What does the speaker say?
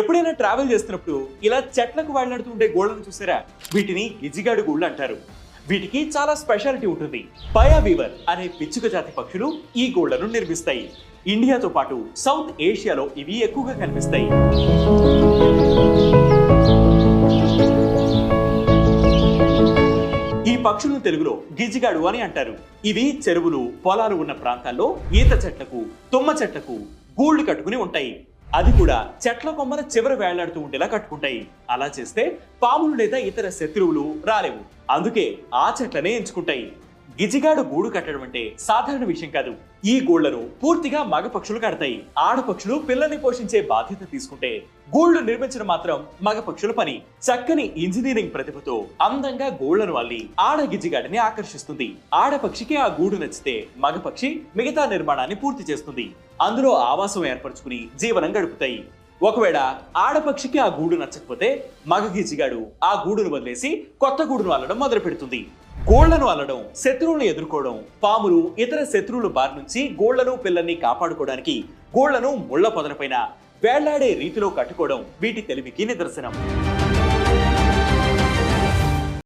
ఎప్పుడైనా ట్రావెల్ చేస్తున్నప్పుడు ఇలా చెట్లకు వేలాడుతుండే గోళ్లను చూసారా? వీటిని గిజిగాడు గూళ్ళు అంటారు. వీటికి చాలా స్పెషాలిటీ ఉంటుంది. పయా వీవర్ అనే పిచ్చుక జాతి పక్షులు ఈ గోళ్లను నిర్మిస్తాయి. ఇండియాతో పాటు సౌత్ ఏషియాలో ఇవి ఎక్కువగా కనిపిస్తాయి. ఈ పక్షులను తెలుగులో గిజిగాడు అని అంటారు. ఇవి చెరువులు, పొలాలు ఉన్న ప్రాంతాల్లో ఈత చెట్లకు, తుమ్మ చెట్లకు గూళ్లు కట్టుకుని ఉంటాయి. అది కూడా చెట్ల కొమ్మల చివర వేలాడుతూ ఉండేలా కట్టుకుంటాయి. అలా చేస్తే పాములు లేదా ఇతర శత్రువులు రాలేవు. అందుకే ఆ చెట్లనే ఎంచుకుంటాయి. గిజిగాడు గూడు కట్టడం అంటే సాధారణ విషయం కాదు. ఈ గూళ్లను పూర్తిగా మగ పక్షులు కడతాయి. ఆడపక్షులు పిల్లల్ని పోషించే బాధ్యత తీసుకుంటే గూళ్లు నిర్మించడం మాత్రం మగ పక్షుల పని. చక్కని ఇంజనీరింగ్ ప్రతిభతో అందంగా గూళ్లను అల్లి ఆడ గిజిగాడిని ఆకర్షిస్తుంది. ఆడపక్షికి ఆ గూడు నచ్చితే మగపక్షి మిగతా నిర్మాణాన్ని పూర్తి చేస్తుంది. అందులో ఆవాసం ఏర్పరచుకుని జీవనం గడుపుతాయి. ఒకవేళ ఆడపక్షికి ఆ గూడు నచ్చకపోతే మగ గిజిగాడు ఆ గూడును వదిలేసి కొత్త గూడును అల్లడం మొదలు పెడుతుంది. గోళ్లను అల్లడం, శత్రువులను ఎదుర్కోవడం, పాములు ఇతర శత్రువుల బారి నుంచి గోళ్లను పిల్లల్ని కాపాడుకోవడానికి గోళ్లను ముళ్ల పొదలపైన వేళ్లాడే రీతిలో కట్టుకోవడం వీటి తెలివికి నిదర్శనం.